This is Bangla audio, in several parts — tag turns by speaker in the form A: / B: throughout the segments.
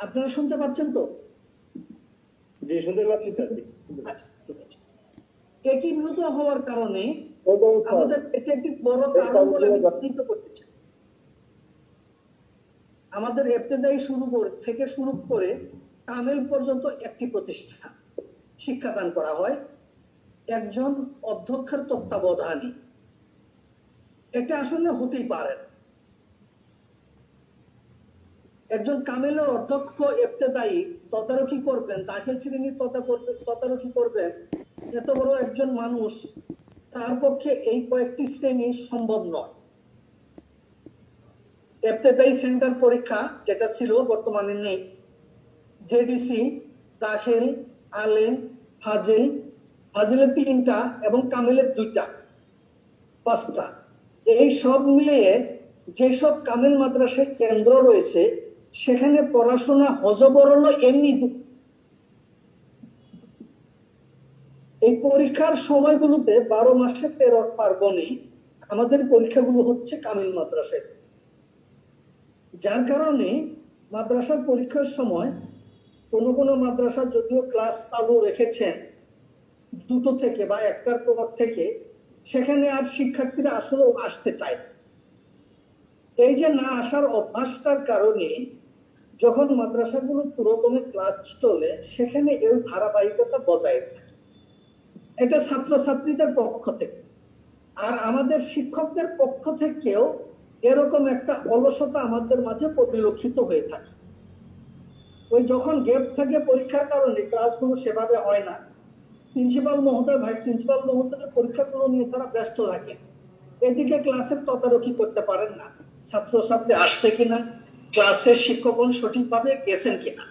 A: আপনারা শুনতে পাচ্ছেন তো?
B: জি, শুনতে পাচ্ছি স্যার।
A: একীভূত হওয়ার কারণে আমাদের এটা একটি বড় কারণ বলে আমি চিহ্নিত করতে চাই। আমাদের ইবতেদায়ী থেকে শুরু করে কামেল পর্যন্ত একটি প্রতিষ্ঠান শিক্ষাদান করা হয় একজন অধ্যক্ষের তত্ত্বাবধানে। এটা আসলে হতেই পারে। একজন কামেলের অধ্যক্ষ ইবতেদায়ী তদারকি করবেন, দাখিল শ্রেণী তদারকি করবেন, এত বড় একজন মানুষ, তার পক্ষে এই কয়েকটি শ্রেণী সম্ভব নয়। ইবতেদায়ী সেন্টার পরীক্ষা যেটা ছিল বর্তমানে নেই, জেডিসি, দাখিল, আলেম, ফাজিলের 3টা এবং কামেলের 2টা, 5টা। এই সব মিলিয়ে যেসব কামেল মাদ্রাসার কেন্দ্র রয়েছে সেখানে পড়াশোনা হজবরল এমনি। এই পরীক্ষার সময়গুলোতে 12 মাসে 13 পার্বণে আমাদের পরীক্ষাগুলো হচ্ছে কামিল মাদ্রাসায়, যার কারণে মাদ্রাসার পরীক্ষার সময় কোন কোন মাদ্রাসা যদিও ক্লাস চালু রেখেছেন 2টো থেকে বা 1টার পর থেকে, সেখানে আর শিক্ষার্থীরা আসলে আসতে চায়। এই যে না আসার অভ্যাসটার কারণে যখন মাদ্রাসাগুলো পুরোদমে ক্লাস চলে সেখানে এর ধারাবাহিকতা বজায় থাকে। এটা ছাত্রছাত্রীদের পক্ষ থেকে, আর আমাদের শিক্ষকদের পক্ষ থেকেও এরকম একটা অলসতা আমাদের মাঝে পরিলক্ষিত হয়ে থাকে। ওই যখন গ্যাপ থাকে পরীক্ষার কারণে ক্লাসগুলো সেভাবে হয় না, প্রিন্সিপাল মহোদয়, ভাইস প্রিন্সিপাল মহোদয় পরীক্ষাগুলো নিয়ে তারা ব্যস্ত থাকে, এদিকে ক্লাসের তদারকি করতে পারেন না, ছাত্রছাত্রী আসছে কিনা, ক্লাসের শিক্ষকগণ সঠিকভাবে গেছেন কিনা।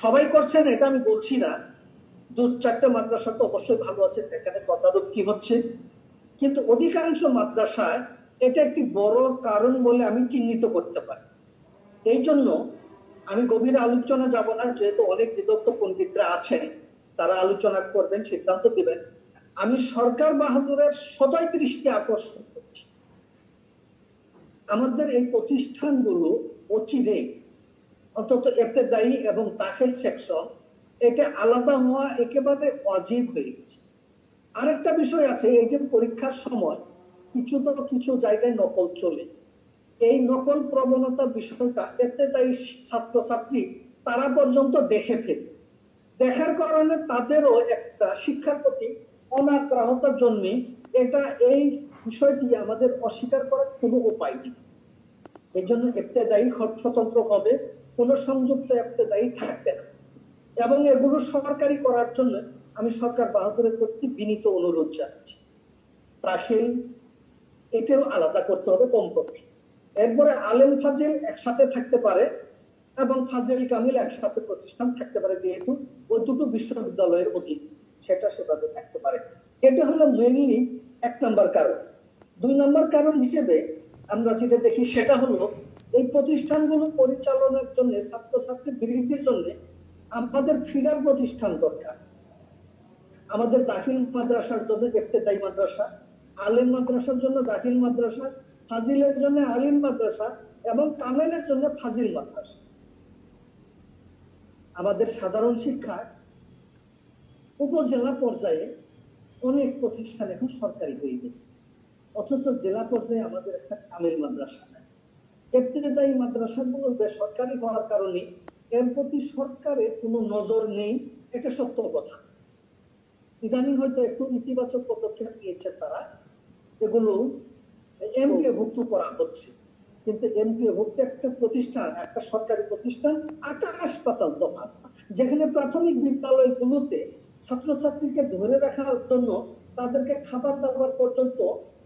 A: সবাই করছেন এটা আমি বলছি না, 2-4টা মাদ্রাসা তো অবশ্যই ভালো আছে, এখানে তদারকি হচ্ছে, কিন্তু অধিকাংশ মাদ্রাসায় এটা একটি বড় কারণ বলে আমি চিহ্নিত করতে পারি। এই জন্য আমি গভীর আলোচনা যাব না, যেহেতু অনেক বিদগ্ধ পণ্ডিতরা আছেন, তারা আলোচনা করবেন, সিদ্ধান্ত দিবেন। আমি সরকার বাহাদুরের সদয় দৃষ্টি আকর্ষণ করছি, আমাদের এই প্রতিষ্ঠানগুলো অচিরে অন্তত ইবতেদায়ী এবং দাখিল সেকশন এটা আলাদা হওয়া একেবারে অজীব হয়ে গেছে। আরেকটা বিষয় আছে, এই যে পরীক্ষার সময় কিছু জায়গায় নকল চলে, এই নকল প্রবণতা বিষয়টা ইবতেদায়ী ছাত্রছাত্রী তারা পর্যন্ত দেখে ফেলে, দেখার কারণে তাদেরও একটা শিক্ষার প্রতি অনাগ্রহতা জন্মে। এই বিষয়টি আমাদের অস্বীকার করার কোনো উপায় নেই। এই জন্য ইবতেদায়ী স্বতন্ত্র হবে, কোনো সংযুক্ত ইবতেদায়ী থাকবে না, এবং এগুলো সরকারি করার জন্য আমি সরকার বাহাদুরের প্রতি বিনীত অনুরোধ জানাচ্ছি। দাখিল এটাও আলাদা করতে হবে কমপক্ষে। এরপরে আলেম ফাজিল একসাথে থাকতে পারে এবং ফাজিল কামিল একসাথে প্রতিষ্ঠান থাকতে পারে, যেহেতু ওই 2টো বিশ্ববিদ্যালয়ের অধীন, সেটা সেভাবে থাকতে পারে। এটা হলো মেইনলি 1 নম্বর কারণ। 2 নম্বর কারণ হিসেবে আমরা যেটা দেখি সেটা হলো এই প্রতিষ্ঠানগুলো পরিচালনার জন্য, ছাত্রছাত্রী বৃদ্ধির জন্য আমাদের ফিডার প্রতিষ্ঠান দরকার। আমাদের দাখিল মাদ্রাসার জন্য ইবতেদায়ী মাদ্রাসা, আলেম মাদ্রাসার জন্য দাখিল মাদ্রাসা, ফাজিলের জন্য আলিম মাদ্রাসা এবং কামেলের জন্য ফাজিল মাদ্রাসা। আমাদের সাধারণ শিক্ষায় উপজেলা পর্যায়ে অনেক প্রতিষ্ঠান এখন সরকারি হয়ে গেছে, অথচ জেলা পর্যায়ে আমাদের একটা কামেল মাদ্রাসা নাই। ইবতেদায়ী মাদ্রাসাগুলো বেসরকারি হওয়ার কারণে এর প্রতি সরকারের কোনো নজর নেই, এটা সত্য কথা। ইদানিং হয়তো একটু ইতিবাচক পদক্ষেপ নিয়েছে তারা, এগুলো এমপিও ভুক্ত করা হচ্ছে, কিন্তু এমপিও ভুক্ত একটা প্রতিষ্ঠান, একটা সরকারি প্রতিষ্ঠান আকাশ পাতাল তফাৎ। যেখানে প্রাথমিক বিদ্যালয়গুলোতে ছাত্রছাত্রীকে ধরে রাখার জন্য তাদেরকে খাবার দাবার পর্যন্ত,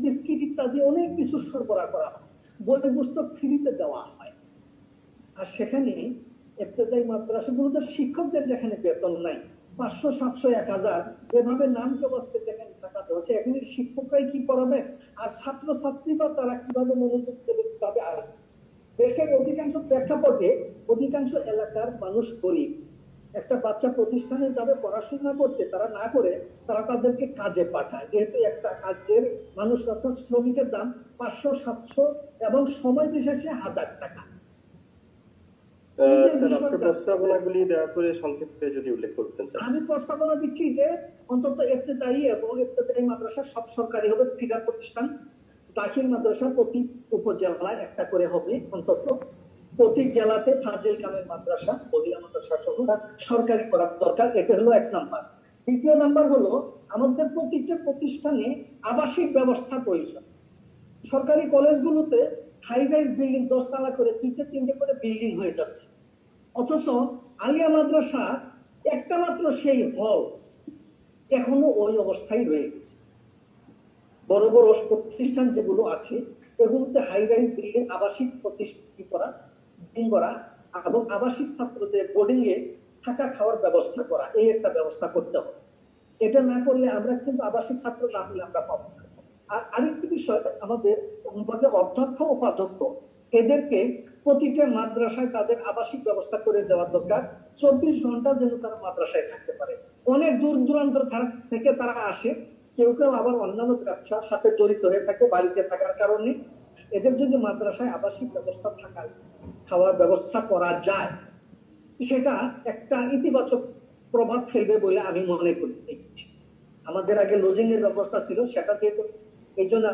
A: বিস্কিট ইত্যাদি অনেক কিছু সরবরাহ করা হয়, বই পুস্তক ফ্রিতে দেওয়া হয়। আর সেখানে ইবতেদায়ী মাদ্রাসাগুলোতে শিক্ষকদের যেখানে বেতন নাই, 500, 700, 1000 এভাবে নামকে বসতে যেখানে টাকা দেওয়া হচ্ছে, এখানে শিক্ষকরাই কি করাবে, আর ছাত্রছাত্রী বা তারা কিভাবে মনোযোগ দেবে, কিভাবে আসবে? দেশের অধিকাংশ প্রেক্ষাপটে অধিকাংশ এলাকার মানুষ গরিব। একটা বাচ্চা প্রতিষ্ঠানে যাবে পড়াশোনা করতে, তারা না করে তারা তাদেরকে কাজে পাঠায়, যেহেতু একটা কাজের মানুষ অর্থাৎ শ্রমিকের দাম 500, 700 এবং সময় বিশেষে 1000 টাকা। এই যে
B: আপনার প্রস্তাবনাগুলি দয়া করে সংক্ষেপে যদি উল্লেখ করতেন স্যার।
A: আমি প্রস্তাবনা দিচ্ছি যে অন্তত ইবতেদায়ী এবং ইবতেদায়ী মাদ্রাসা সব সরকারি হবে, ফিডার প্রতিষ্ঠান। দাখিল মাদ্রাসা প্রতি উপজেলায় একটা করে হবে, অন্তত প্রতি জেলাতে ফাজিল কামেল মাদ্রাসা, মহিলা মাদ্রাসা সহ সরকারি করার দরকার। এটা হলো 1 নাম্বার। দ্বিতীয় নাম্বার হলো আমাদের প্রতিটা প্রতিষ্ঠানে আবাসিক ব্যবস্থা প্রয়োজন। সরকারি কলেজগুলোতে হাই রাইজ বিল্ডিং 10 তলা করে 2-3টে করে বিল্ডিং হয়ে যাচ্ছে, অথচ আলিয়া মাদ্রাসা একটা মাত্র সেই হল এখনো ওই অবস্থায় রয়ে গেছে। বড় বড় প্রতিষ্ঠান যেগুলো আছে এগুলোতে হাই রাইজ বিল্ডিং আবাসিক প্রতিষ্ঠা করা এবং আবাসিক ছাত্রদের বোর্ডিং এ থাকা খাওয়ার ব্যবস্থা করা, এই একটা ব্যবস্থা করতে হবে। এটা না করলে আমরা কিন্তু আবাসিক ছাত্র না হলে আমরা পাবো না। আর আরেকটি বিষয়, আমাদের অধ্যক্ষ উপাধ্যক্ষ এদেরকে প্রতিটা মাদ্রাসায় তাদের আবাসিক ব্যবস্থা করে দেওয়া দরকার। 24 ঘন্টা যেন তারা মাদ্রাসায় থাকতে পারে। অনেক দূর দূরান্ত থেকে তারা আসে, কেউ কেউ আবার অন্যান্য ব্যবসার সাথে জড়িত হয়ে থাকে বাড়িতে থাকার কারণে। এদের যদি মাদ্রাসায় আবাসিক ব্যবস্থা থাকার খাওয়ার ব্যবস্থা করা যায়, সেটা একটা ইতিবাচক প্রভাব ফেলবে বলে আমি মনে করি। আমাদের আগে লজিং এর ব্যবস্থা ছিল, সেটা যেহেতু এই জন্য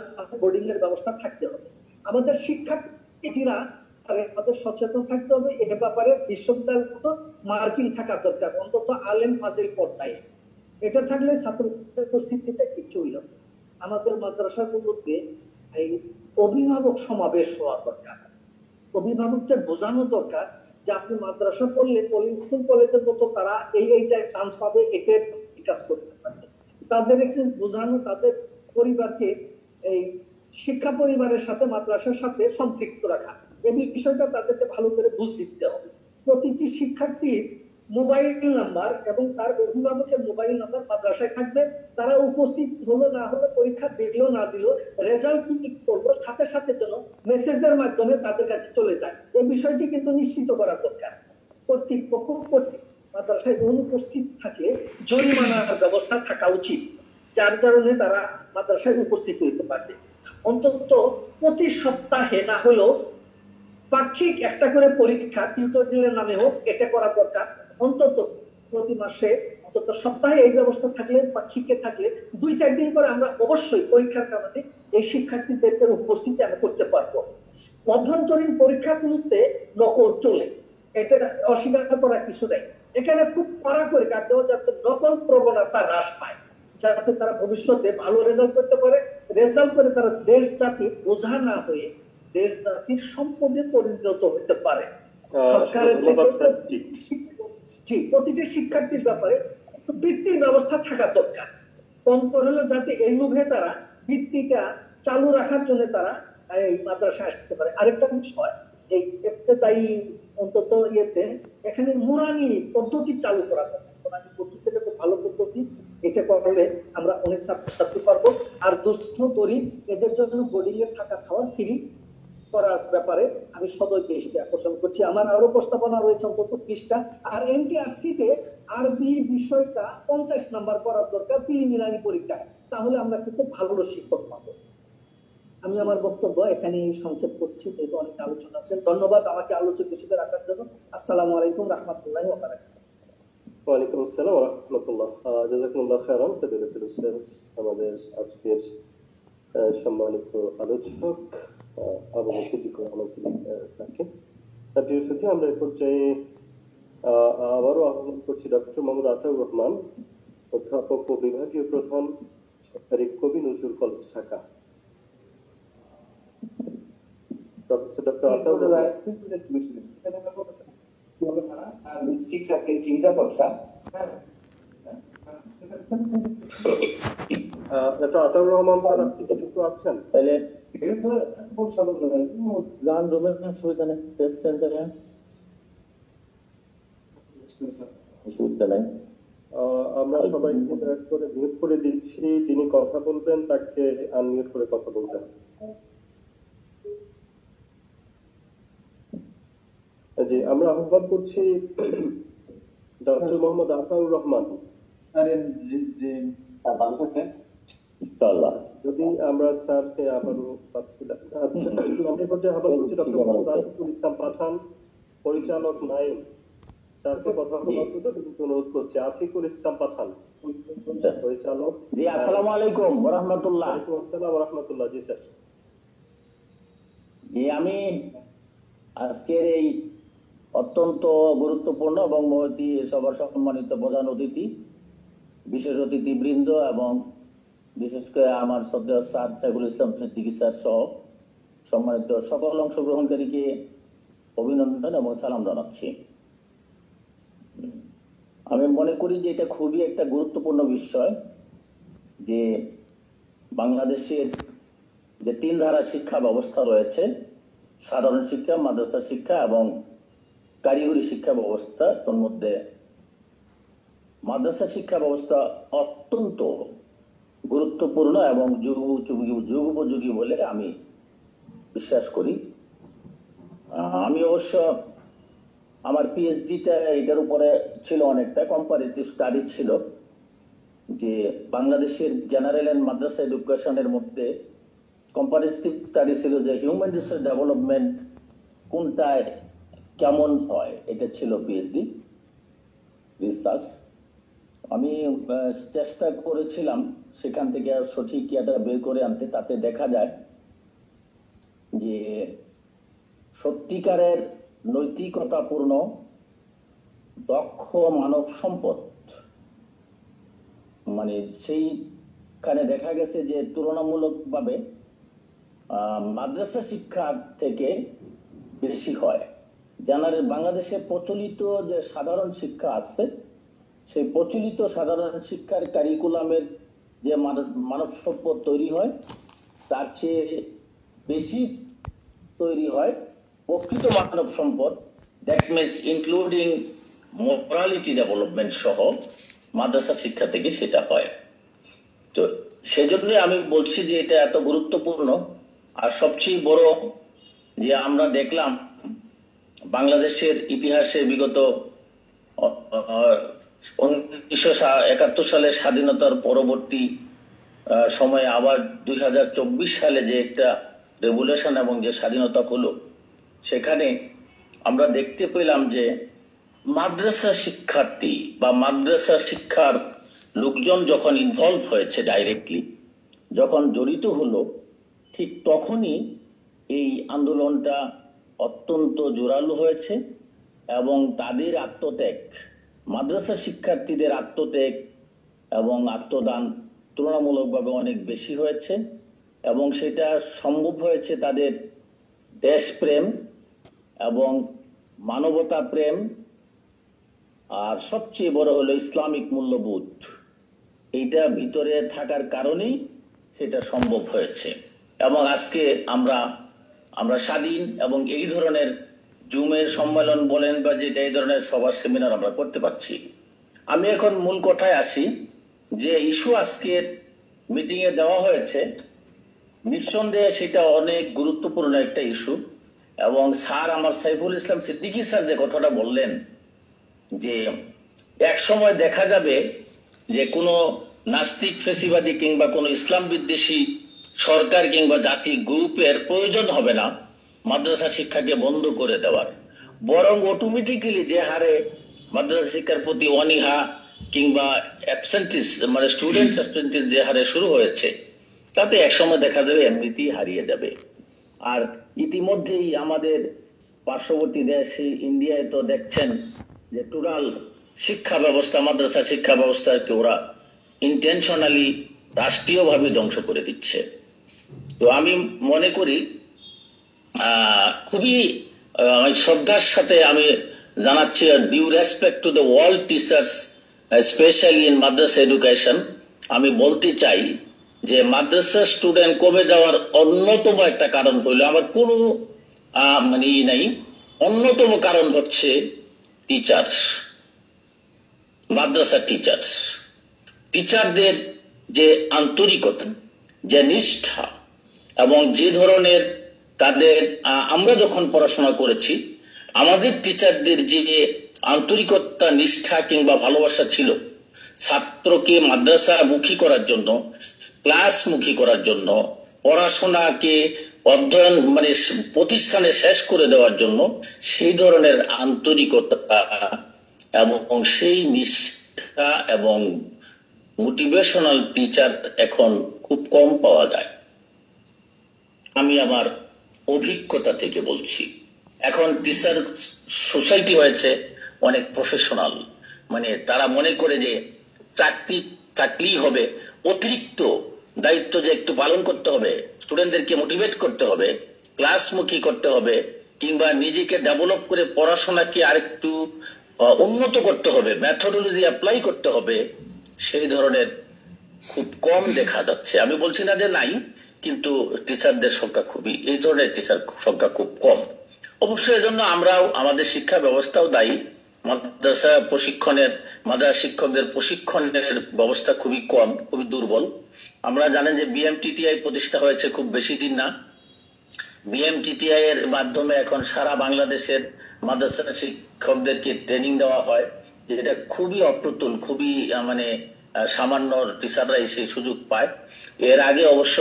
A: বোর্ডিং এর ব্যবস্থা থাকতে হবে। আমাদের শিক্ষার্থীরা আমাদের সচেতন থাকতে হবে এ ব্যাপারে। বিশ্ববিদ্যালয় মার্কিং থাকা দরকার, অন্তত আলেম ফাজিল পর্যায়ে। এটা থাকলে ছাত্রদের উপস্থিতিটা কিছুই হবে। আমাদের মাদ্রাসাগুলোতে এই অভিভাবক সমাবেশ হওয়া দরকার। অভিভাবকদের বোঝানো দরকার যে আপনি মাদ্রাসা পড়লে স্কুল কলেজের মতো তারা এই চান্স পাবে, এটার বিকাশ করতে পারবে। তাদের একটু বোঝানো, তাদের পরিবারকে এই শিক্ষা পরিবারের সাথে মাদ্রাসার সাথে সম্পৃক্ত রাখা, এই বিষয়টা তাদেরকে ভালো করে বুঝ দিতে হবে। প্রতিটি শিক্ষার্থীর মোবাইল নাম্বার এবং তার অভিভাবকের মোবাইল নাম্বার মাদ্রাসায় থাকবে। তারা উপস্থিত হলো না হলো, পরীক্ষা দিল না দিল, রেজাল্ট কি করবো, সাথে সাথে যেন মেসেজের মাধ্যমে তাদের কাছে চলে যায়। এই বিষয়টি কিন্তু নিশ্চিত করা দরকার। কর্তৃপক্ষ কর্তৃক মাদ্রাসায় অনুপস্থিত থাকলে জরিমানার ব্যবস্থা থাকা উচিত, যার কারণে তারা মাদ্রাসায় উপস্থিত হইতে পারবে। অন্তত প্রতি সপ্তাহে না হলেও পাক্ষিক একটা করে পরীক্ষা টিউটোরিয়ালের নামে হোক, এটা করা দরকার। অন্তত প্রতি মাসে, অন্তত সপ্তাহে এই ব্যবস্থা থাকলে, পাক্ষিকে থাকলে 2-4 দিন করে আমরা অবশ্যই পরীক্ষার কারণে এই শিক্ষার্থীদেরকে উপস্থিতি আমরা করতে পারবো। অভ্যন্তরীণ পরীক্ষাগুলোতে নকল চলে, এটা অস্বীকার করার কিছু নেই। এখানে খুব কড়া করে কাট দেওয়া যাতে নকল প্রবণতা হ্রাস পায়, যাতে তারা ভবিষ্যতে ভালো রেজাল্ট করতে পারে। রেজাল্ট করে তারা দেশ জাতি বোঝা না হয়ে দেশ জাতির সম্পদে পরিণত হতে পারে। সরকারের প্রতিটি শিক্ষার্থীর ব্যাপারে একটু বৃত্তির ব্যবস্থা থাকা দরকার। কম করে যাতে এই লোভে তারা বৃত্তিটা চালু রাখার জন্য তারা এই মাদ্রাসায় আসতে পারে। আরেকটা বিষয়, এই ইবতেদায়ী অন্তত ইয়েতে এখানে নুরানি পদ্ধতি চালু করা দরকার। নুরানি পদ্ধতিটা খুব ভালো পদ্ধতি, এটা করলে আমরা অনেক ছাত্রছাত্রী পারবো। আর দুস্থ গরিব এদের জন্য বোর্ডিং এ থাকা খাওয়া ফ্রি করার ব্যাপারে আমি সদয় দৃষ্টি আকর্ষণ করছি। আমার আরো প্রস্তাবনা রয়েছে অন্তত 30টা। আর এনটিআরসি তে আরবি বিষয়টা 50 নাম্বার করার দরকার প্রিলিমিনারি পরীক্ষায়, তাহলে আমরা কিন্তু ভালো শিক্ষক পাবো। আমি আমার বক্তব্য এখানে সংক্ষেপ করছি, যেহেতু অনেক আলোচনা আছে। ধন্যবাদ আমাকে আলোচক হিসেবে রাখার জন্য। আসসালামু আলাইকুম রাহমাতুল্লাহি ওয়া বারাকাতুহু।
B: ওয়ালাইকুম আসসালাম ওয়া রাহমাতুল্লাহ। জাযাকুমুল্লাহ খাইরান ফাদিলাতুল উস্তাদ। আমাদের আজকের সম্মানিত আলোচক আবু সিদ্দিকুর রহমান স্যারকে। প্রিয় সাথী, আমরা এই পর্যায়ে আবারও আহ্বান করছি ডক্টর মোহাম্মদ আতাউর রহমান, অধ্যাপক ও বিভাগীয় প্রধান, সরকারি কবি Nazrul college, Dhaka. Professor doctor Ataur Rahman. Doctor Ataur Rahman sir, আপনি কি যুক্ত আছেন?
C: গান রুমের সুবিধা নেই,
B: আমরা সবাইকে দয়া করে মিউট করে দিচ্ছি। যিনি কথা বলবেন তাকে আনমিউট করে কথা বলবেন। জি, আমরা আহ্বান করছি ডক্টর মোহাম্মদ আতাউর রহমান। যদি আমরা স্যারকে আবারও পাচ্ছি না, আমরা পর্যায়ে আহ্বান করছি ডক্টর মোহাম্মদ আসিফুল ইসলাম পাঠান, পরিচালক নাইম স্যারকে কথা বলার জন্য কিন্তু অনুরোধ করছি। আতিকুল ইসলাম পাঠান পরিচালক।
C: জি, আসসালামু আলাইকুম ওয়া রাহমাতুল্লাহ।
B: ওয়ালাইকুম আসসালাম ওয়া রাহমাতুল্লাহ। জি স্যার।
C: জি, আমি আজকের এই অত্যন্ত গুরুত্বপূর্ণ এবং মহতী সবার সম্মানিত প্রধান অতিথি, বিশেষ অতিথিবৃন্দ এবং বিশেষ করে আমার শ্রদ্ধেয় স্যার সাইফুল ইসলাম সিদ্দিকী স্যার সহ সম্মানিত সকল অংশগ্রহণকারীকে অভিনন্দন এবং সালাম জানাচ্ছি। আমি মনে করি যে এটা খুবই একটা গুরুত্বপূর্ণ বিষয় যে বাংলাদেশের যে তিন ধারা শিক্ষা ব্যবস্থা রয়েছে, সাধারণ শিক্ষা, মাদ্রাসা শিক্ষা এবং কারিগরি শিক্ষা ব্যবস্থা, তোর মধ্যে মাদ্রাসা শিক্ষা ব্যবস্থা অত্যন্ত গুরুত্বপূর্ণ এবং যুগ উপযোগী বলে আমি বিশ্বাস করি। আমি অবশ্য আমার পিএইচডিটা এটার উপরে ছিল, অনেকটা কম্পারেটিভ স্টাডি ছিল যে বাংলাদেশের জেনারেল এন্ড মাদ্রাসা এডুকেশনের মধ্যে কম্পারেটিভ স্টাডি ছিল যে হিউম্যান রিসোর্স ডেভেলপমেন্ট কোনটায় কেমন হয়, এটা ছিল পিএইচডি রিসার্চ। আমি চেষ্টা করেছিলাম সেখান থেকে সঠিক এটা বের করে আনতে। তাতে দেখা যায় যে সত্যিকারের নৈতিকতাপূর্ণ দক্ষ মানব সম্পদ, মানে সেইখানে দেখা গেছে যে তুলনামূলকভাবে মাদ্রাসা শিক্ষা থেকে বেশি হয়। জেনারেল বাংলাদেশে প্রচলিত যে সাধারণ শিক্ষা আছে, সেই প্রচলিত সাধারণ শিক্ষার কারিকুলামের যে মানব সম্পদ তৈরি হয় তার চেয়ে বেশি তৈরি হয় প্রকৃত মানব সম্পদ, that means including morality development সহ মাদ্রাসা শিক্ষা থেকে সেটা হয়। তো সেজন্য আমি বলছি যে এটা এত গুরুত্বপূর্ণ। আর সবচেয়ে বড় যে আমরা দেখলাম বাংলাদেশের ইতিহাসে বিগত 1971 সালের স্বাধীনতার পরবর্তী সময়ে আবার 2024 সালে যে একটা রেভলিউশন এবং যে স্বাধীনতা হলো, সেখানে আমরা দেখতে পেলাম যে মাদ্রাসা শিক্ষার্থী বা মাদ্রাসা শিক্ষার লোকজন যখন ইনভলভ হয়েছে, ডাইরেক্টলি যখন জড়িত হলো, ঠিক তখনই এই আন্দোলনটা অত্যন্ত জোরালো হয়েছে এবং তাদের আত্মত্যাগ, মাদ্রাসা শিক্ষার্থীদের আত্মত্যাগ এবং আত্মদান তুলনামূলকভাবে অনেক বেশি হয়েছে এবং সেটা সম্ভব হয়েছে তাদের দেশপ্রেম এবং মানবতা প্রেম আর সবচেয়ে বড় হলো ইসলামিক মূল্যবোধ, এইটা ভিতরে থাকার কারণেই সেটা সম্ভব হয়েছে। এবং আজকে আমরা স্বাধীন এবং এই ধরনের জুমের সম্মেলন বলেন বা যেটা এই ধরনের সভা সেমিনার আমরা করতে পারছি। আমি এখন মূল কথায় আসি যে ইস্যু আজকের মিটিং এ দেওয়া হয়েছে, নিঃসন্দেহে সেটা অনেক গুরুত্বপূর্ণ একটা ইস্যু। এবং স্যার আমার সাইফুল ইসলাম সিদ্দিকী স্যার যে কথাটা বললেন যে এক সময় দেখা যাবে যে কোনো নাস্তিক ফেসিবাদী কিংবা কোনো ইসলাম বিদ্বেষী সরকার কিংবা জাতি গ্রুপের প্রয়োজন হবে না মাদ্রাসা শিক্ষাকে বন্ধ করে দেওয়ার, বরং অটোমেটিক্যালি যে হারে মাদ্রাসা শিক্ষার প্রতি অনীহা কিংবা অ্যাবসেন্টিস মানে স্টুডেন্টস অ্যাবসেন্টিস যে হারে শুরু হয়েছে, তাতে একসময় দেখা যাবে এমনিতেই হারিয়ে যাবে। আর ইতিমধ্যেই আমাদের পার্শ্ববর্তী দেশ ইন্ডিয়ায় তো দেখছেন যে টোটাল শিক্ষা ব্যবস্থা, মাদ্রাসা শিক্ষা ব্যবস্থাকে ওরা ইন্টেনশনালি রাষ্ট্রীয়ভাবে ধ্বংস করে দিচ্ছে। তো আমি মনে করি খুবই শ্রদ্ধার সাথে আমি জানাচ্ছি, due respect to the world teachers specially in madrasa education, আমি বলতে চাই যে মাদ্রাসা স্টুডেন্ট কমে যাওয়ার অন্যতম একটা কারণ হইল, আমার কোনো মানে নাই, অন্যতম কারণ হচ্ছে টিচার্স, মাদ্রাসা টিচারদের যে আন্তরিকতা, যে নিষ্ঠা এবং যে ধরনের তাদের আমরা যখন পড়াশোনা করেছি আমাদের টিচারদের যে আন্তরিকতা, নিষ্ঠা কিংবা ভালোবাসা ছিল ছাত্রকে মাদ্রাসা মুখী করার জন্য, ক্লাস মুখী করার জন্য, পড়াশোনাকে অধ্যয়ন মানে প্রতিষ্ঠানে শেষ করে দেওয়ার জন্য সেই ধরনের আন্তরিকতা এবং সেই নিষ্ঠা এবং মোটিভেশনাল টিচার এখন খুব কম পাওয়া যায়। আমি আমার অভিজ্ঞতা থেকে বলছি, এখন টিচার সোসাইটি হয়েছে অনেক প্রফেশনাল, মানে তারা মনে করে যে চাকরি থাকলেই হবে, অতিরিক্ত দায়িত্ব যে একটু পালন করতে হবে, স্টুডেন্টদেরকে মোটিভেট করতে হবে, ক্লাসমুখী করতে হবে, কিংবা নিজেকে ডেভেলপ করে পড়াশোনাকে আরেকটু উন্নত করতে হবে, মেথোডোলজি অ্যাপ্লাই করতে হবে, সেই ধরনের খুব কম দেখা যাচ্ছে। আমি বলছি না যে নাই, কিন্তু টিচারদের সংখ্যা খুবই, এই ধরনের টিচার সংখ্যা খুব কম। অবশ্যই এজন্য আমরাও, আমাদের শিক্ষা ব্যবস্থাও দায়ী। মাদ্রাসা প্রশিক্ষণের, মাদ্রাসা শিক্ষকদের প্রশিক্ষণের ব্যবস্থা খুবই কম, খুবই দুর্বল। আমরা জানেন যে বিএমটিটিআই প্রতিষ্ঠা হয়েছে খুব বেশি দিন না। বিএমটিটিআই এর মাধ্যমে এখন সারা বাংলাদেশের মাদ্রাসা শিক্ষকদেরকে ট্রেনিং দেওয়া হয়, যেটা খুবই অপ্রতুল, খুবই মানে সামান্য টিচাররাই সেই সুযোগ পায়। এর আগে অবশ্য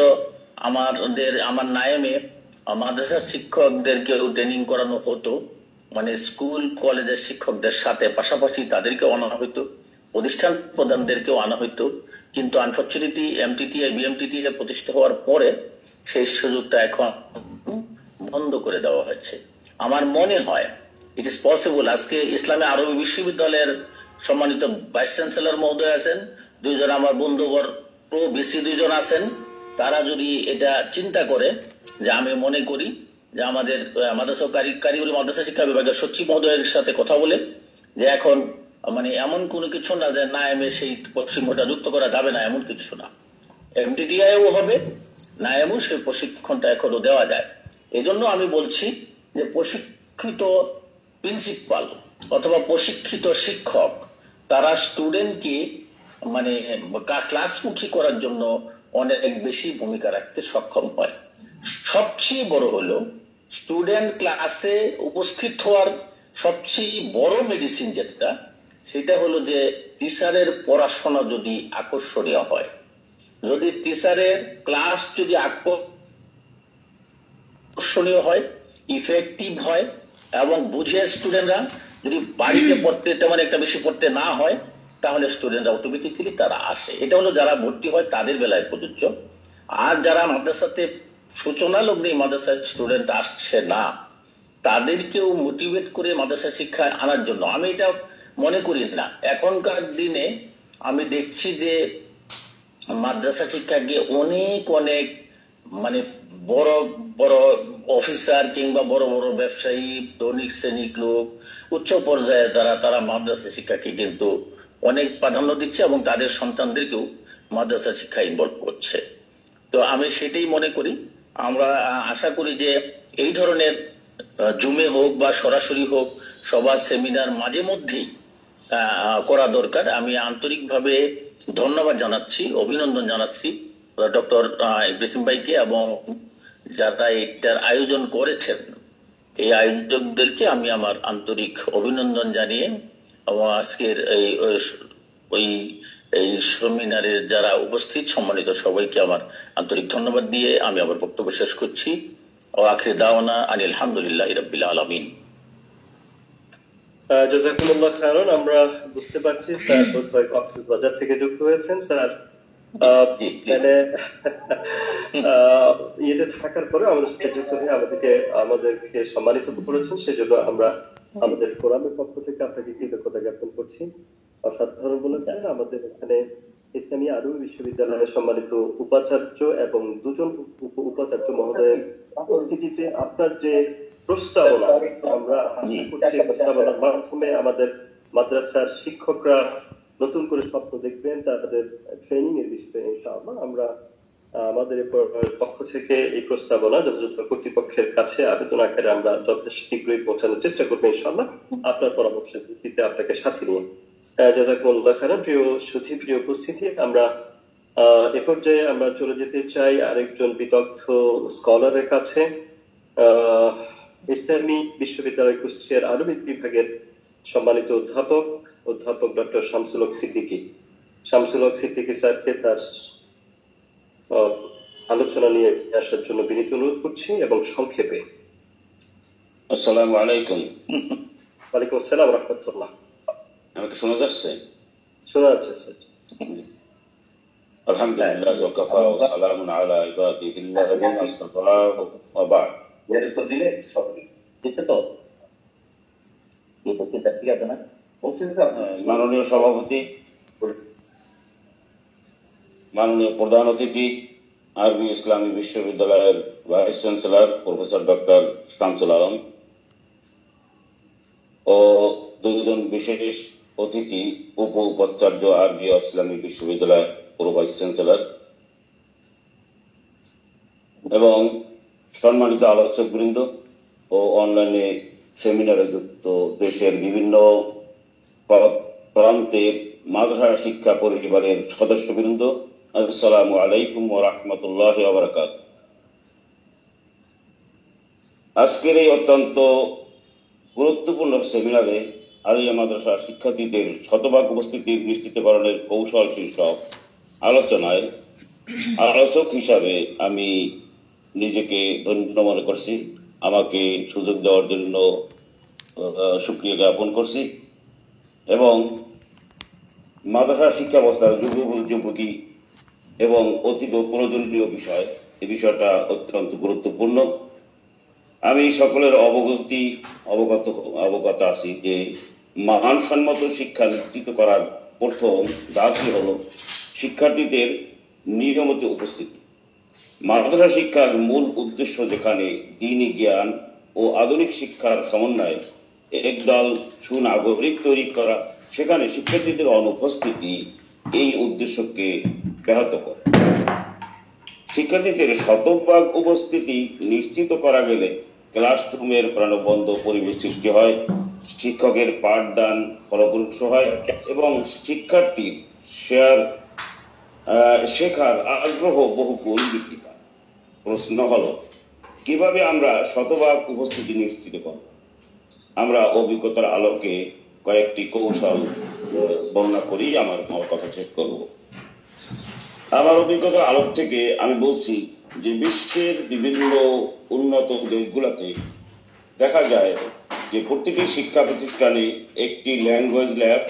C: আমার নায়েমে মাদ্রাসা শিক্ষকদেরকেও ট্রেনিং করানো হতো, মানে স্কুল কলেজের শিক্ষকদের সাথে পাশাপাশি তাদেরকেও আনা হইতো, প্রতিষ্ঠান প্রধানদেরকেও আনা হইতো। কিন্তু আনফর্চুনেটলি বিএমটিটিআই প্রতিষ্ঠা হওয়ার পরে সেই সুযোগটা এখন বন্ধ করে দেওয়া হয়েছে। আমার মনে হয় ইট ইজ পসিবল, আজকে ইসলামী আরবি বিশ্ববিদ্যালয়ের সম্মানিত ভাইস চ্যান্সেলর মহোদয় আছেন, দুইজন আমার বন্ধুবর প্রো বিসি দুইজন আছেন, তারা যদি এটা চিন্তা করে, যে আমি মনে করি যে আমাদের মাদ্রাসা কারিগরি মাদ্রাসা শিক্ষা বিভাগের সচিব মহোদয়ের সাথে কথা বলে, যে এখন মানে এমন কোনো কিছু না যে নায়েমে সেই প্রশিক্ষণটা যুক্ত করা যাবে না, এমন কিছু না, এমটিটিআইও হবে, নায়েমও সেই প্রশিক্ষণটা এখনো দেওয়া যায়। এই জন্য আমি বলছি যে প্রশিক্ষিত প্রিন্সিপাল অথবা প্রশিক্ষিত শিক্ষক তারা স্টুডেন্টকে মানে ক্লাসমুখী করার জন্য অনেক বেশি ভূমিকা রাখতে সক্ষম হয়। সবচেয়ে বড় হলো স্টুডেন্ট ক্লাসে উপস্থিত হওয়ার সবচেয়ে বড় মেডিসিন যেটা, সেটা হলো যে টিচারের পড়াশোনা যদি আকর্ষণীয় হয়, যদি টিচারের ক্লাস যদি আকর্ষণীয় হয়, ইফেক্টিভ হয় এবং বুঝে স্টুডেন্টরা, যদি বাড়িতে পড়তে তেমন একটা বেশি পড়তে না হয়, তাহলে স্টুডেন্টরা অটোমেটিক্যালি তারা আসে। এটা হলো যারা ভর্তি হয় তাদের বেলায় প্রযোজ্য। আর যারা মাদ্রাসাতে সূচনা লগ্নে মাদ্রাসার স্টুডেন্ট আসছে না, তাদেরকেও মোটিভেট করে মাদ্রাসা শিক্ষায় আনার জন্য আমি এটা মনে করি না। এখনকার দিনে আমি দেখছি যে মাদ্রাসা শিক্ষাকে অনেক অনেক মানে বড় বড় অফিসার কিংবা বড় বড় ব্যবসায়ী, ধনিক শ্রেণীর লোক, উচ্চ পর্যায়ে তারা মাদ্রাসা শিক্ষাকে কিন্তু অনেক প্রাধান্য দিচ্ছে এবং তাদের সন্তানদেরকেও মাদ্রাসা শিক্ষা ইনভলভ করছে। তো আমি সেটাই মনে করি, আমরা আশা করি যে এই ধরনের জুমে হোক বা সরাসরি হোক, সভা সেমিনার মাঝে মধ্যেই করা দরকার। আমি আন্তরিকভাবে ধন্যবাদ জানাচ্ছি, অভিনন্দন জানাচ্ছি ডক্টর ইব্রাহিম ভাইকে এবং যারা এটার আয়োজন করেছেন, এই আয়োজকদেরকে আমি আমার আন্তরিক অভিনন্দন জানিয়ে এবং আজকের এই সেমিনারের যারা উপস্থিত সম্মানিত সবাইকে আমার আন্তরিক ধন্যবাদ দিয়ে আমি আমার বক্তব্য শেষ করছি। ও আখির দাওয়ানা আনিল হামদুলিল্লাহি রাব্বিল আলামিন।
B: জাযাকুমুল্লাহ খায়রান। আমরা বুঝতে পারছি স্যার বোধহয় কক্সবাজার থেকে যুক্ত হয়েছেন। স্যার মানে ইয়েতে থাকার পরে আমাদের সাথে যুক্ত হয়ে আমাদেরকে সম্মানিত করেছেন, সেজন্য আমরা আমাদের ফোরামের পক্ষ থেকে আপনাকে কৃতজ্ঞতা জ্ঞাপন করছি। অসাধারণ বলেছেন। আমাদের এখানে ইসলামী আরবি বিশ্ববিদ্যালয়ের সম্মানিত উপাচার্য এবং দুজন উপাচার্য মহোদয়ের উপস্থিতিতে আপনার যে প্রস্তাবনা, আমরা আশা করছি প্রস্তাবনার মাধ্যমে আমাদের মাদ্রাসার শিক্ষকরা নতুন করে স্বপ্ন দেখবেন তাদের ট্রেনিং এর বিষয়ে। ইনশাআল্লাহ আমরা আমাদের পক্ষ থেকে এই প্রস্তাবনা যথাযথ কর্তৃপক্ষের কাছে আবেদন আকারে আমরা যথেষ্ট শীঘ্রই পৌঁছানোর চেষ্টা করবো ইনশাআল্লাহ, আপনার পরামর্শের ভিত্তিতে আপনাকে সাথে নিয়ে। জাযাকুমুল্লাহ খায়রান। প্রিয় সুধী, প্রিয় উপস্থিতি, আমরা এ পর্যায়ে আমরা চলে যেতে চাই আরেকজন বিদগ্ধ স্কলারের কাছে। ইসলামী বিশ্ববিদ্যালয় কুষ্টিয়ার আরবি বিভাগের সম্মানিত অধ্যাপক ডক্টর শামসুল হক সিদ্দিকী। শামসুল হক সিদ্দিকী স্যারকে তার আলোচনা নিয়ে আসার জন্য বিনীত অনুরোধ করছি এবং সংক্ষেপে।
D: আসসালামু আলাইকুম।
B: ওয়ালাইকুম আসসালাম রহমতুল্লাহ।
D: আমাকে শোনা যাচ্ছে?
B: শোনা যাচ্ছে স্যার।
D: আলহামদুলিল্লাহ ওয়া কাফা ওয়া সালামুন আলা ইবাদিহিল্লাযিনা আসতাফা ওয়া বা'দ।
C: তো দিলে সব দিচ্ছে তো কি বক্তৃতা ঠিক আছে না? বক্তৃতা
D: মাননীয় সভাপতি, মাননীয় প্রধান অতিথি, আরবি ইসলামী বিশ্ববিদ্যালয়ের vice chancellor professor doctor Shamsul Alam ও দুজন বিশেষ অতিথি উপাচার্য আরবি ইসলামী বিশ্ববিদ্যালয়ের পুরো ভাইস চ্যান্সেলর এবং সম্মানিত আলোচক বৃন্দ ও অনলাইনে সেমিনারে যুক্ত দেশের বিভিন্ন প্রান্তের মাদ্রাসা শিক্ষা পরিবারের সদস্যবৃন্দ, আসসালামু আলাইকুম ওয়া রাহমাতুল্লাহি ওয়া বারাকাতুহু। আজকের এই অত্যন্ত গুরুত্বপূর্ণ সেমিনারে আলিয়া মাদ্রাসা শিক্ষার্থীদের শতভাগ উপস্থিতি নিশ্চিতকরণের কৌশল শীর্ষক আলোচনায় আলোচক হিসাবে আমি নিজেকে ধন্য মনে করছি। আমাকে সুযোগ দেওয়ার জন্য শুকরিয়া জ্ঞাপন করছি এবং মাদ্রাসা শিক্ষা ব্যবস্থার যুগোপযোগী এবং অতীব প্রয়োজনীয় বিষয়, এই বিষয়টা অত্যন্ত গুরুত্বপূর্ণ। আমি সকলের অবগত আছি যে মানসম্মত শিক্ষা নিশ্চিত করার প্রথম ধাপই হল শিক্ষার্থীদের নিয়মিত উপস্থিতি। মাদ্রাসা শিক্ষার মূল উদ্দেশ্য যেখানে দ্বীনি জ্ঞান ও আধুনিক শিক্ষার সমন্বয়ে একদল সুনাগরিক তৈরি করা, সেখানে শিক্ষার্থীদের অনুপস্থিতি এই উদ্দেশ্যকে ব্যাহত করে। শিক্ষার্থীদের শতভাগ উপস্থিতি নিশ্চিত করা গেলে ক্লাসরুমের প্রাণবন্ত পরিবেশ সৃষ্টি হয়, শিক্ষকের পাঠদান ফলপ্রসূ হয় এবং শিক্ষার্থীর শেখার আগ্রহ বহুগুণ বৃদ্ধি পায়। প্রশ্ন হলো, কিভাবে আমরা শতভাগ উপস্থিতি নিশ্চিত করব? আমরা অভিজ্ঞতার আলোকে কয়েকটি কৌশল বর্ণনা করি আমার কথা শেষ করব। আমার অভিজ্ঞতার আলোক থেকে আমি বলছি যে বিশ্বের বিভিন্ন উন্নত দেশগুলোতে দেখা যায় যে প্রতিটি শিক্ষা প্রতিষ্ঠানে একটি ল্যাঙ্গুয়েজ ল্যাব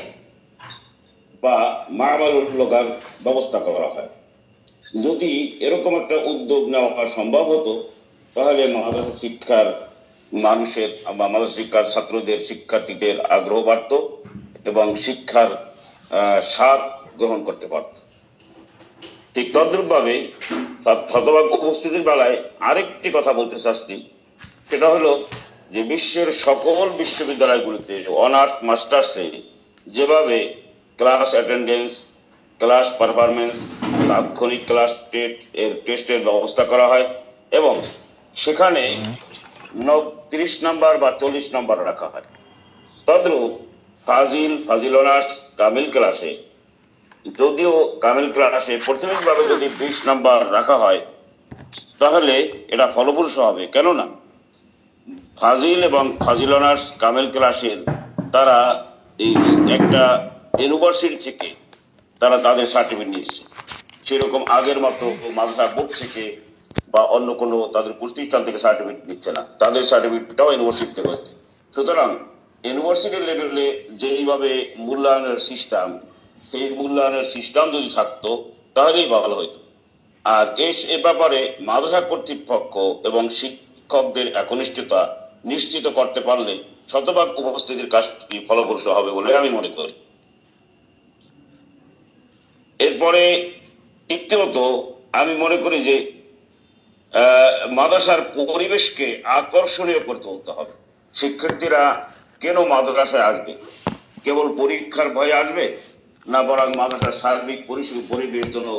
D: বা মা'বারুল লুগার ব্যবস্থা করা হয়। যদি এরকম একটা উদ্যোগ নেওয়া সম্ভব হতো তাহলে মাদ্রাসা শিক্ষার মানুষের বা মাদ্রাসা শিক্ষার ছাত্রদের, শিক্ষার্থীদের আগ্রহ বাড়ত এবং শিক্ষার স্বাদ গ্রহণ করতে পারত। ঠিক তদ্রূপভাবে শতভাগ উপস্থিতির বেলায় আরেকটি কথা বলতে চাচ্ছি, সেটা হলো যে বিশ্বের সকল বিশ্ববিদ্যালয়গুলিতে অনার্স মাস্টার্সে যেভাবে ক্লাস অ্যাটেন্ডেন্স, ক্লাস পারফরমেন্স, তাৎক্ষণিক ক্লাস টেস্টের ব্যবস্থা করা হয় এবং সেখানে 30 নম্বর বা 40 নম্বর রাখা হয়। তদ্রূপ ফাজিল অনার্স কামিল ক্লাসে, যদিও কামিল ক্লাসে প্রাথমিকভাবে যদি 20 নম্বর রাখা হয় তাহলে এটা ফলপ্রসূ হবে। কেননা ফাজিল এবং ফাজিল অনার্স কামিল ক্লাসের তারা এই একটা ইউনিভার্সিটি থেকে তারা তাদের সার্টিফিকেট নিচ্ছে, সেরকম আগের মতো মাদ্রাসা বোর্ড থেকে বা অন্য কোনো তাদের প্রতিষ্ঠান থেকে সার্টিফিকেট দিচ্ছে না, তাদের সার্টিফিকেটটাও ইউনিভার্সিটি থেকে হচ্ছে। সুতরাং ইউনিভার্সিটি লেভেলে যেইভাবে মূল্যায়নের সিস্টেম, সেই মূল্যায়নের সিস্টেম যদি থাকতো তাহলেই ভালো হইতো। আর এ ব্যাপারে মাদ্রাসা কর্তৃপক্ষ এবং শিক্ষকদের একনিষ্ঠতা নিশ্চিত করতে পারলে শতভাগ উপস্থিতির কাজটি ফলপ্রসূ হবে বলে আমি মনে করি। এরপরে তৃতীয়ত আমি মনে করি যে মাদ্রাসার পরিবেশকে আকর্ষণীয় করে তুলতে হবে। শিক্ষার্থীরা কেন মাদ্রাসায় আসবে? কেবল পরীক্ষার ভয়ে আসবে না, বরং মাদ্রাসার সার্বিক পরিবেশ জন্য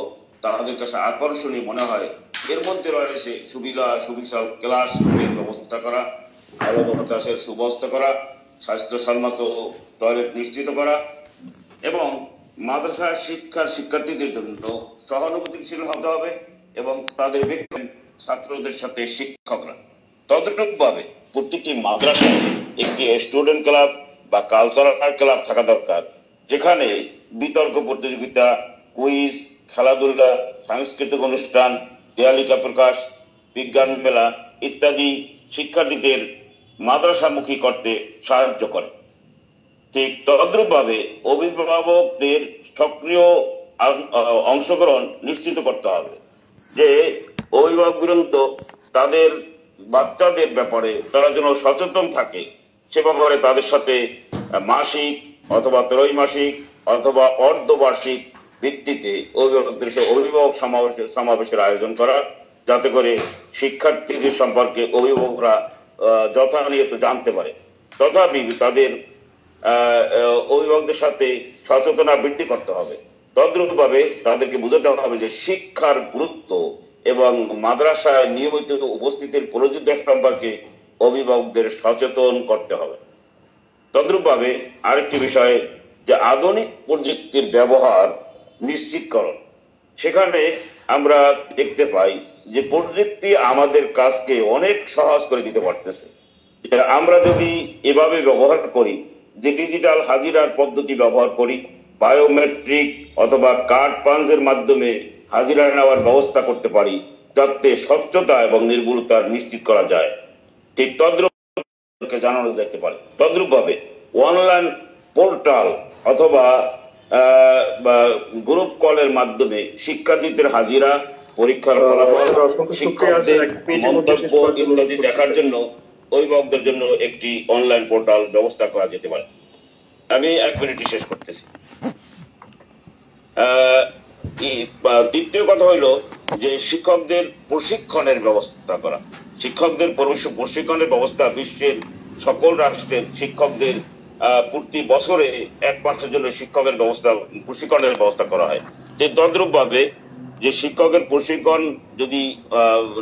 D: তাদের কাছে আকর্ষণীয় মনে হয়? এর মধ্যে রয়েছে সুবিশাল ক্লাসরুমের ব্যবস্থা করা, আলো বাতাসের সুব্যবস্থা করা, স্বাস্থ্যসম্মত টয়লেট নিশ্চিত করা এবং মাদ্রাসা শিক্ষার্থীদের জন্য সহানুভূতিশীল হতে হবে এবং তাদের ছাত্রদের সাথে শিক্ষকরা ততটুকুভাবে প্রত্যেকটি মাদ্রাসায় একটি স্টুডেন্ট ক্লাব বা কালচারাল ক্লাব থাকা দরকার, যেখানে বিতর্ক প্রতিযোগিতা, কুইজ, খেলাধুলা, সাংস্কৃতিক অনুষ্ঠান দেয়ালিকা প্রকাশ, বিজ্ঞান মেলা ইত্যাদি শিক্ষার্থীদের মাদ্রাসামুখী করতে সাহায্য করে। ঠিক তদ্রূপভাবে অভিভাবকদের সক্রিয় অংশগ্রহণ নিশ্চিত করতে হবে, যে অভিভাবকবৃন্দ তাদের বাচ্চাদের ব্যাপারে তারা যেন সচেতন থাকে, সে ব্যাপারে তাদের সাথে মাসিক অথবা ত্রৈমাসিক অথবা অর্ধবার্ষিক ভিত্তিতে অভিভাবক সমাবেশের আয়োজন করা, যাতে করে শিক্ষার্থীদের সম্পর্কে অভিভাবকরা যথানিয়ত জানতে পারে। তথাপি তাদের অভিভাবকদের সাথে সচেতনতা বৃদ্ধি করতে হবে। তদ্রূপভাবে তাদেরকে বুঝাতে হবে যে শিক্ষার গুরুত্ব এবং মাদ্রাসায় নিয়মিত উপস্থিতির প্রয়োজনীয়তা সম্পর্কে অভিভাবকদের সচেতন করতে হবে। তদ্রূপভাবে আরেকটি বিষয় যে আধুনিক প্রযুক্তির ব্যবহার নিশ্চিতকরণ। সেখানে আমরা দেখতে পাই যে প্রযুক্তি আমাদের কাজকে অনেক সহজ করে দিতে পারতেছে। আমরা যদি এভাবে ব্যবহার করি, যে ডিজিটাল হাজিরার পদ্ধতি ব্যবহার করি, বায়োমেট্রিক অথবা কার্ড পাঞ্চের মাধ্যমে হাজিরা নেওয়ার ব্যবস্থা করতে পারি, যাতে স্বচ্ছতা এবং নির্ভুলতা নিশ্চিত করা যায়, ঠিক তদ্রূপ জানানো যেতে পারে। তদ্রূপভাবে অনলাইন পোর্টাল অথবা গ্রুপ কলের মাধ্যমে শিক্ষার্থীদের হাজিরা, পরীক্ষার ফলাফল, শিক্ষকদের মন্তব্য ইত্যাদি দেখার জন্য অভিভাবকদের জন্য একটি অনলাইন পোর্টাল ব্যবস্থা করা যেতে পারে। আমি 1 মিনিটে শেষ করতেছি। তৃতীয় কথা হইল যে শিক্ষকদের প্রশিক্ষণের ব্যবস্থা করা। শিক্ষকদের প্রশিক্ষণের ব্যবস্থা বিশ্বের সকল রাষ্ট্রের শিক্ষকদের প্রতি বছরে 1 মাসের জন্য প্রশিক্ষণের ব্যবস্থা করা হয়। যে তদ্রূপভাবে যে শিক্ষকের প্রশিক্ষণ যদি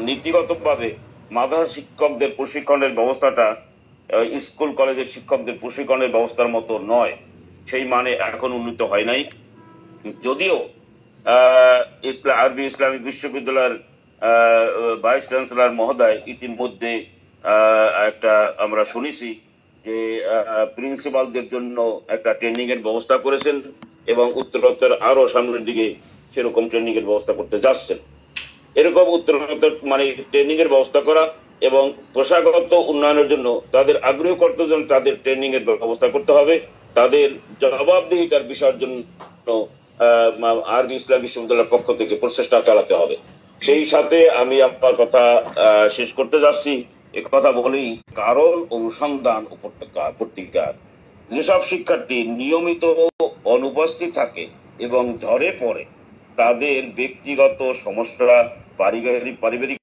D: নীতিগতভাবে মাদ্রাসা শিক্ষকদের প্রশিক্ষণের ব্যবস্থাটা স্কুল কলেজের শিক্ষকদের প্রশিক্ষণের ব্যবস্থার মতো নয়, সেই মানে এখন উন্নীত হয় নাই। যদিও আরবি ইসলামিক বিশ্ববিদ্যালয়ের ভাইস চ্যান্সেলর মহোদয় ইতিমধ্যে একটা আমরা শুনেছি যে প্রিন্সিপালদের জন্য একটা ট্রেনিং এর ব্যবস্থা করেছেন এবং উত্তরোত্তর আরো সামনের দিকে সেরকম ট্রেনিং এর ব্যবস্থা করতে যাচ্ছেন। এরকম উত্তরোত্তর মানে ট্রেনিং এর ব্যবস্থা করা এবং পেশাগত উন্নয়নের জন্য তাদের আগ্রহ করতে জন্য তাদের ট্রেনিং এর ব্যবস্থা করতে হবে। তাদের জবাবদিহিতার বিষয়ের জন্য আরবি ইসলাম বিশ্ববিদ্যালয়ের পক্ষ থেকে প্রচেষ্টা চালাতে হবে। সেই সাথে আমি আপনার কথা শেষ করতে যাচ্ছি, কথা বলেই কারণ অনুসন্ধান পত্রিকার যেসব শিক্ষার্থী নিয়মিত অনুপস্থিত থাকে এবং ঝরে পড়ে, তাদের ব্যক্তিগত সমস্যা, পারিবারিক